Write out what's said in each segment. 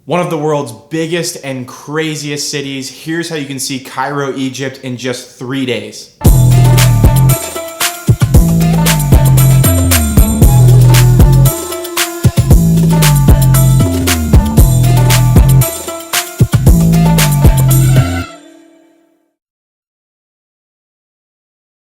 One of the world's biggest and craziest cities. Here's how you can see Cairo, Egypt in just 3 days.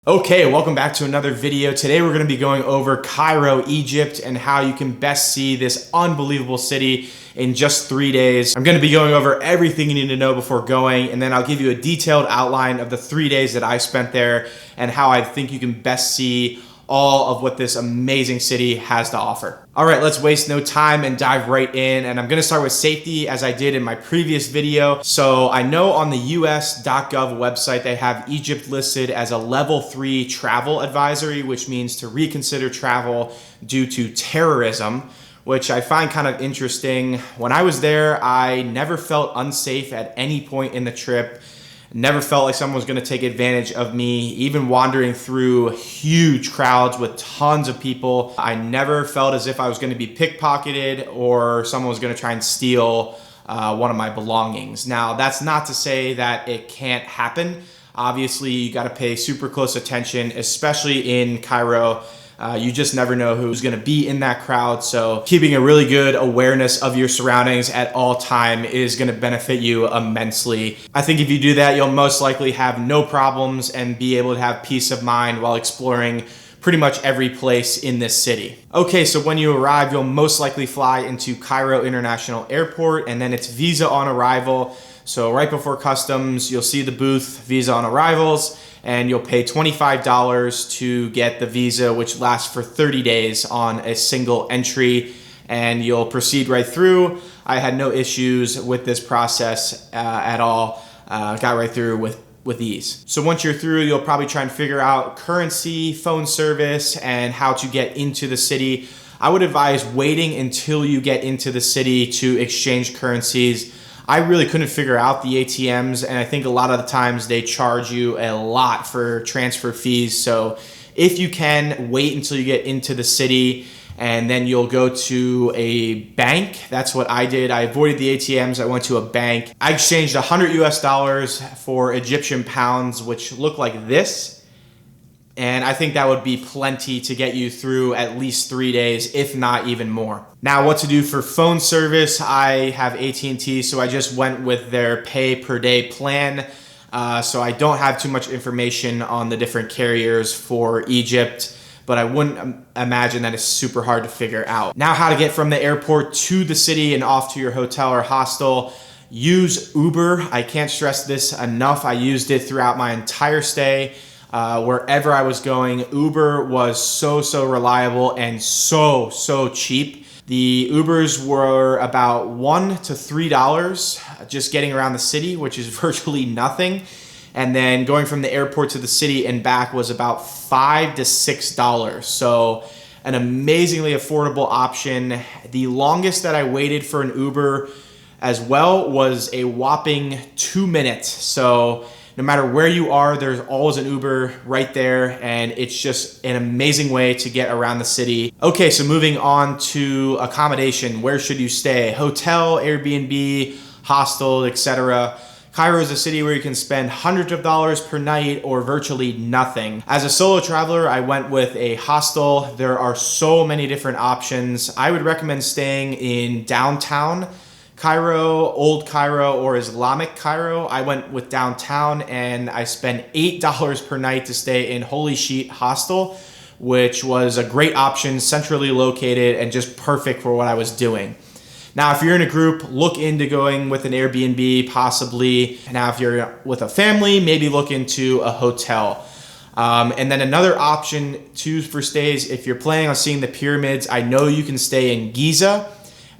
Okay, welcome back to another video. Today we're going to be going over Cairo, Egypt, and how you can best see this unbelievable city in just 3 days. I'm going to be going over everything you need to know before going, and then I'll give you a detailed outline of the 3 days that I spent there and how I think you can best see all of what this amazing city has to offer. All right, let's waste no time and dive right in. And I'm gonna start with safety as I did in my previous video. So I know on the us.gov website, they have Egypt listed as a level 3 travel advisory, which means to reconsider travel due to terrorism, which I find kind of interesting. When I was there, I never felt unsafe at any point in the trip. Never felt like someone was going to take advantage of me, even wandering through huge crowds with tons of people. I never felt as if I was going to be pickpocketed or someone was going to try and steal one of my belongings. Now, that's not to say that it can't happen. Obviously, you got to pay super close attention, especially in Cairo. You just never know who's going to be in that crowd. So keeping a really good awareness of your surroundings at all time is going to benefit you immensely. I think if you do that, you'll most likely have no problems and be able to have peace of mind while exploring pretty much every place in this city. Okay, so when you arrive, you'll most likely fly into Cairo International Airport, and then it's visa on arrival. So right before customs, you'll see the booth, visa on arrivals, and you'll pay $25 to get the visa, which lasts for 30 days on a single entry, and you'll proceed right through. I had no issues with this process at all. Got right through with ease. So once you're through, you'll probably try and figure out currency, phone service, and how to get into the city. I would advise waiting until you get into the city to exchange currencies. I really couldn't figure out the ATMs, and I think a lot of the times they charge you a lot for transfer fees. So if you can, wait until you get into the city, and then you'll go to a bank. That's what I did. I avoided the ATMs. I went to a bank. I exchanged $100 for Egyptian pounds, which look like this. And I think that would be plenty to get you through at least 3 days, if not even more. Now, what to do for phone service? I have AT&T, so I just went with their pay per day plan. So I don't have too much information on the different carriers for Egypt, but I wouldn't imagine that it's super hard to figure out. Now, how to get from the airport to the city and off to your hotel or hostel. Use Uber. I can't stress this enough. I used it throughout my entire stay. Wherever I was going, Uber was so reliable and so cheap. The Ubers were about $1 to $3 just getting around the city, which is virtually nothing. And then going from the airport to the city and back was about $5 to $6. So an amazingly affordable option. The longest that I waited for an Uber as well was a whopping 2 minutes. So no matter where you are, there's always an Uber right there, and it's just an amazing way to get around the city. Okay, so moving on to accommodation. Where should you stay? Hotel, Airbnb, hostel, etc. Cairo is a city where you can spend hundreds of dollars per night or virtually nothing. As a solo traveler, I went with a hostel. There are so many different options. I would recommend staying in downtown Cairo, Old Cairo, or Islamic Cairo. I went with downtown, and I spent $8 per night to stay in Holy Sheet Hostel, which was a great option, centrally located and just perfect for what I was doing. Now, if you're in a group, look into going with an Airbnb, possibly. Now, if you're with a family, maybe look into a hotel. And then another option too for stays, if you're planning on seeing the pyramids, I know you can stay in Giza.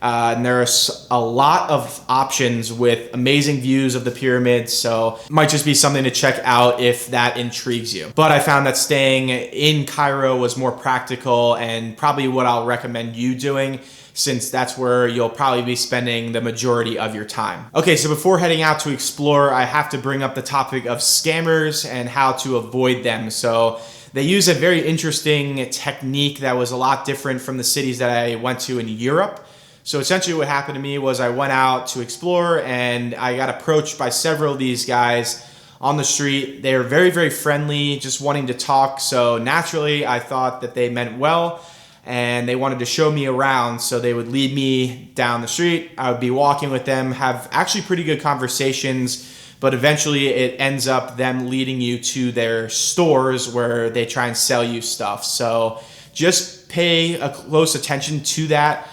And there's a lot of options with amazing views of the pyramids, so it might just be something to check out if that intrigues you. But I found that staying in Cairo was more practical and probably what I'll recommend you doing, since that's where you'll probably be spending the majority of your time. Okay, so before heading out to explore, I have to bring up the topic of scammers and how to avoid them. So they use a very interesting technique that was a lot different from the cities that I went to in Europe. So essentially what happened to me was I went out to explore and I got approached by several of these guys on the street. They were very, very friendly, just wanting to talk. So naturally, I thought that they meant well and they wanted to show me around. So they would lead me down the street. I would be walking with them, have actually pretty good conversations, but eventually it ends up them leading you to their stores where they try and sell you stuff. So just pay a close attention to that.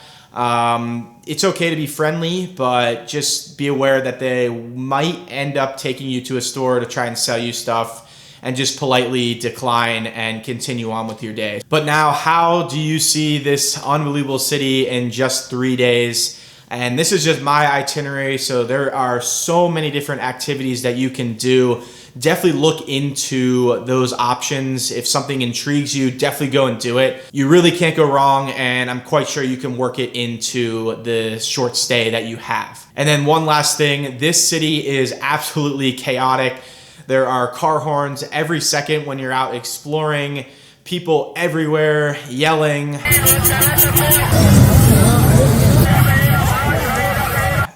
It's okay to be friendly, but just be aware that they might end up taking you to a store to try and sell you stuff, and just politely decline and continue on with your day. But now, how do you see this unbelievable city in just 3 days? And this is just my itinerary, so there are so many different activities that you can do. Definitely look into those options. If something intrigues you, definitely go and do it. You really can't go wrong, and I'm quite sure you can work it into the short stay that you have. And then one last thing, this city is absolutely chaotic. There are car horns every second when you're out exploring, people everywhere yelling.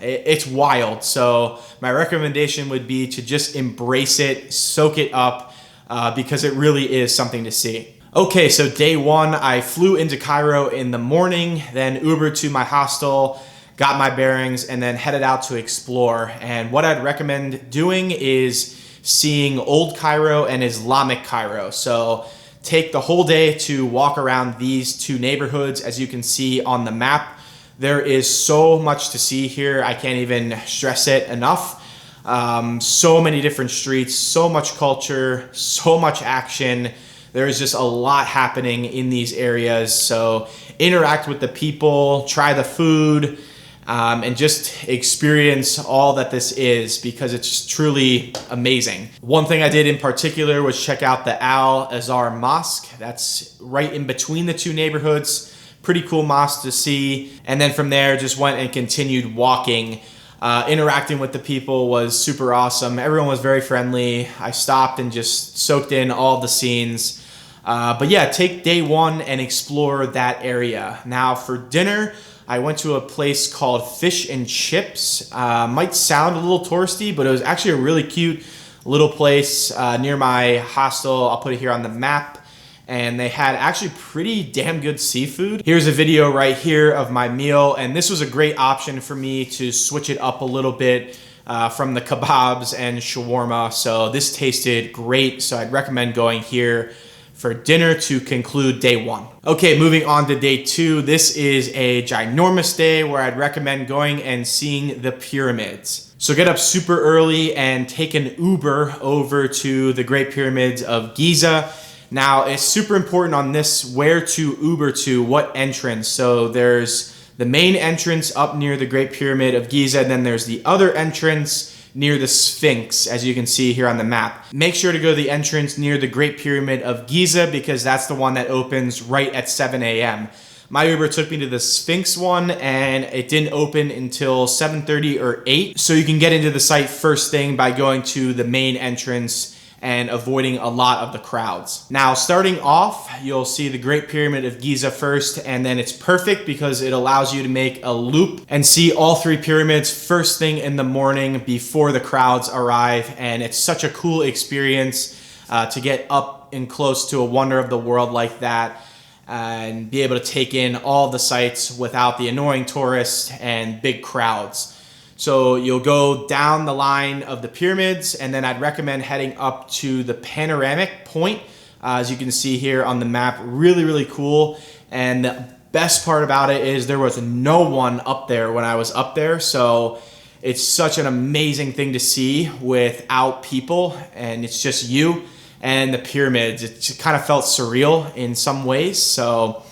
It's wild. So my recommendation would be to just embrace it, soak it up, because it really is something to see. Okay, so day one, I flew into Cairo in the morning, then Ubered to my hostel, got my bearings, and then headed out to explore. And what I'd recommend doing is seeing Old Cairo and Islamic Cairo. So take the whole day to walk around these two neighborhoods. As you can see on the map, there is so much to see here. I can't even stress it enough. So many different streets, so much culture, so much action. There is just a lot happening in these areas. So interact with the people, try the food, and just experience all that this is, because it's truly amazing. One thing I did in particular was check out the Al Azhar Mosque. That's right in between the two neighborhoods. Pretty cool mosque to see. And then from there, just went and continued walking. Interacting with the people was super awesome. Everyone was very friendly. I stopped and just soaked in all the scenes. But yeah, take day one and explore that area. Now for dinner, I went to a place called Fish and Chips. Might sound a little touristy, but it was actually a really cute little place near my hostel. I'll put it here on the map. And they had actually pretty damn good seafood. Here's a video right here of my meal, and this was a great option for me to switch it up a little bit from the kebabs and shawarma. So this tasted great, so I'd recommend going here for dinner to conclude day one. Okay, moving on to day two. This is a ginormous day where I'd recommend going and seeing the pyramids. So get up super early and take an Uber over to the Great Pyramids of Giza. Now, it's super important on this where to Uber to, what entrance. So there's the main entrance up near the Great Pyramid of Giza, and then there's the other entrance near the Sphinx, as you can see here on the map. Make sure to go to the entrance near the Great Pyramid of Giza, because that's the one that opens right at 7 a.m. My Uber took me to the Sphinx one, and it didn't open until 7:30 or 8. So you can get into the site first thing by going to the main entrance and avoiding a lot of the crowds. Now, starting off, you'll see the Great Pyramid of Giza first, and then it's perfect because it allows you to make a loop and see all three pyramids first thing in the morning before the crowds arrive. And it's such a cool experience to get up and close to a wonder of the world like that and be able to take in all the sights without the annoying tourists and big crowds. So you'll go down the line of the pyramids, and then I'd recommend heading up to the panoramic point. As you can see here on the map, really, really cool. And the best part about it is there was no one up there when I was up there. So it's such an amazing thing to see without people, and it's just you and the pyramids. It kind of felt surreal in some ways. So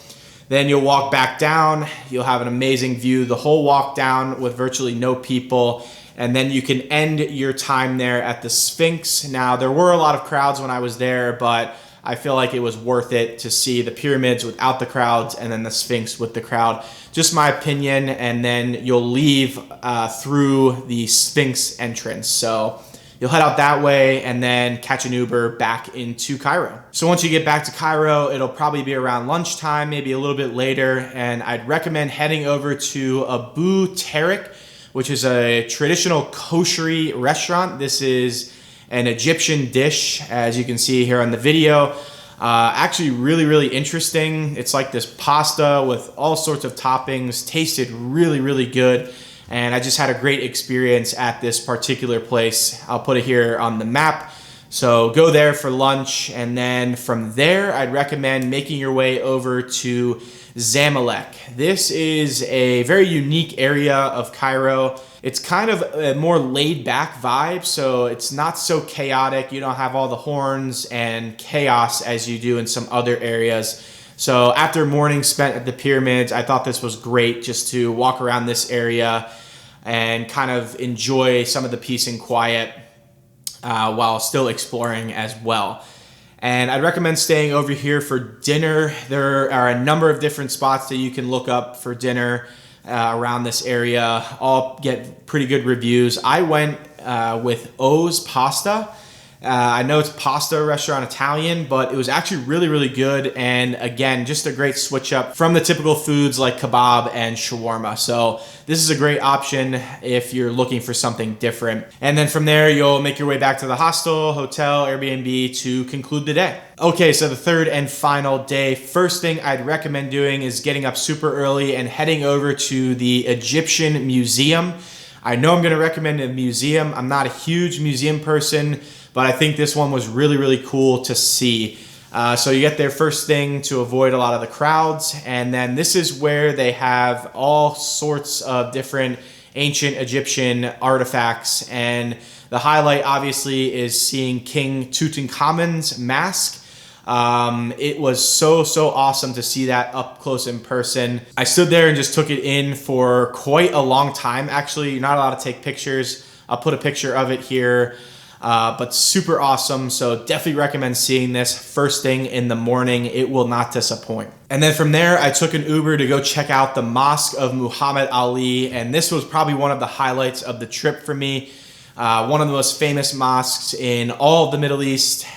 then you'll walk back down, you'll have an amazing view the whole walk down with virtually no people, and then you can end your time there at the Sphinx. Now, there were a lot of crowds when I was there, but I feel like it was worth it to see the pyramids without the crowds and then the Sphinx with the crowd. Just my opinion, and then you'll leave through the Sphinx entrance. So You'll head out that way and then catch an Uber back into Cairo. So once you get back to Cairo, it'll probably be around lunchtime, maybe a little bit later, and I'd recommend heading over to Abu Tariq, which is a traditional koshery restaurant. This is an Egyptian dish, as you can see here on the video. Actually really interesting. It's like this pasta with all sorts of toppings, tasted really good. And I just had a great experience at this particular place. I'll put it here on the map. So go there for lunch, and then from there, I'd recommend making your way over to Zamalek. This is a very unique area of Cairo. It's kind of a more laid back vibe, so it's not so chaotic. You don't have all the horns and chaos as you do in some other areas. So after a morning spent at the pyramids, I thought this was great just to walk around this area and kind of enjoy some of the peace and quiet while still exploring as well. And I'd recommend staying over here for dinner. There are a number of different spots that you can look up for dinner around this area. All get pretty good reviews. I went with O's Pasta. I know it's pasta restaurant Italian, but it was actually really good. And again, just a great switch up from the typical foods like kebab and shawarma. So this is a great option if you're looking for something different. And then from there, you'll make your way back to the hostel, hotel, Airbnb to conclude the day. Okay, so the third and final day. First thing I'd recommend doing is getting up super early and heading over to the Egyptian Museum. I know I'm gonna recommend a museum. I'm not a huge museum person, but I think this one was really cool to see. So you get there first thing to avoid a lot of the crowds, and then this is where they have all sorts of different ancient Egyptian artifacts, and the highlight obviously is seeing King Tutankhamun's mask. It was so awesome to see that up close in person. I stood there and just took it in for quite a long time. Actually, you're not allowed to take pictures. I'll put a picture of it here. But super awesome. So definitely recommend seeing this first thing in the morning. It will not disappoint. And then from there, I took an Uber to go check out the Mosque of Muhammad Ali. And this was probably one of the highlights of the trip for me. One of the most famous mosques in all of the Middle East.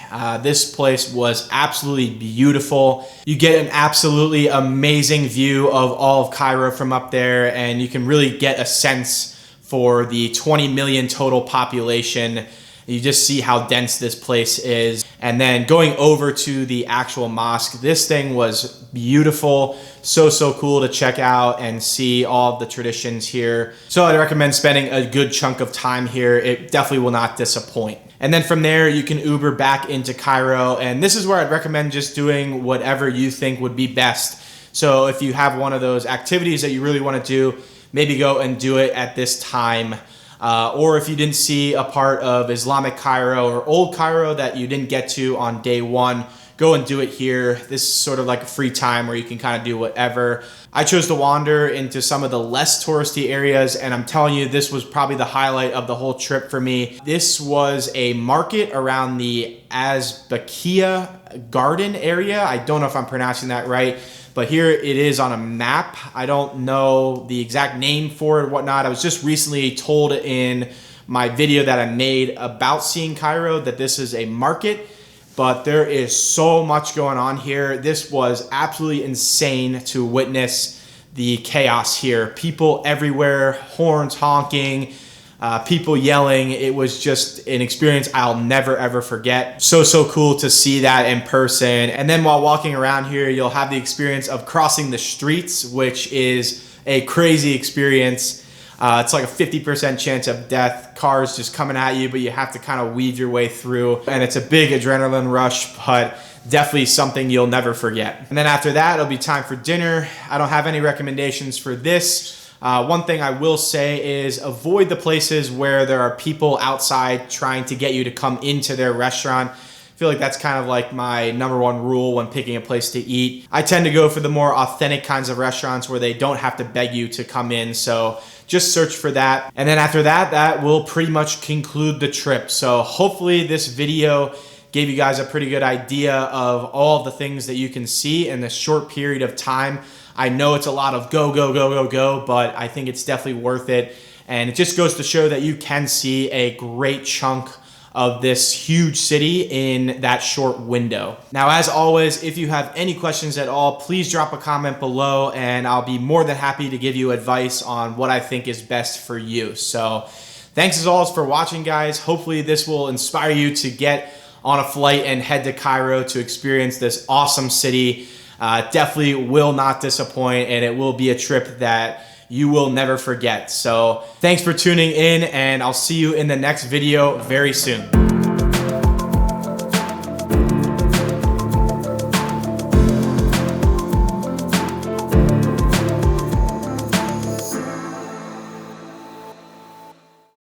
This place was absolutely beautiful. You get an absolutely amazing view of all of Cairo from up there, and you can really get a sense for the 20 million total population. You just see how dense this place is. And then going over to the actual mosque, this thing was beautiful. So cool to check out and see all of the traditions here. So I'd recommend spending a good chunk of time here. It definitely will not disappoint. And then from there, you can Uber back into Cairo. And this is where I'd recommend just doing whatever you think would be best. So if you have one of those activities that you really want to do, maybe go and do it at this time. Or if you didn't see a part of Islamic Cairo or Old Cairo that you didn't get to on day one, go and do it here. This is sort of like a free time where you can kind of do whatever. I chose to wander into some of the less touristy areas, and I'm telling you, this was probably the highlight of the whole trip for me. This was a market around the Azbakia Garden area. I don't know if I'm pronouncing that right, but here it is on a map. I don't know the exact name for it or whatnot. I was just recently told in my video that I made about seeing Cairo that this is a market, but there is so much going on here. This was absolutely insane to witness the chaos here. People everywhere, horns honking, people yelling. It was just an experience I'll never ever forget. So cool to see that in person. And then while walking around here, you'll have the experience of crossing the streets, which is a crazy experience. It's like a 50% chance of death. Cars just coming at you, but you have to kind of weave your way through. And it's a big adrenaline rush, but definitely something you'll never forget. And then after that, it'll be time for dinner. I don't have any recommendations for this. One thing I will say is avoid the places where there are people outside trying to get you to come into their restaurant. I feel like that's kind of like my number one rule when picking a place to eat. I tend to go for the more authentic kinds of restaurants where they don't have to beg you to come in. So just search for that. And then after that, that will pretty much conclude the trip. So hopefully this video gave you guys a pretty good idea of all of the things that you can see in this short period of time. I know it's a lot of go, but I think it's definitely worth it. And it just goes to show that you can see a great chunk of this huge city in that short window. Now, as always, if you have any questions at all, please drop a comment below and I'll be more than happy to give you advice on what I think is best for you. So thanks as always for watching, guys. Hopefully this will inspire you to get on a flight and head to Cairo to experience this awesome city. Definitely will not disappoint, and it will be a trip that you will never forget. So thanks for tuning in, and I'll see you in the next video very soon.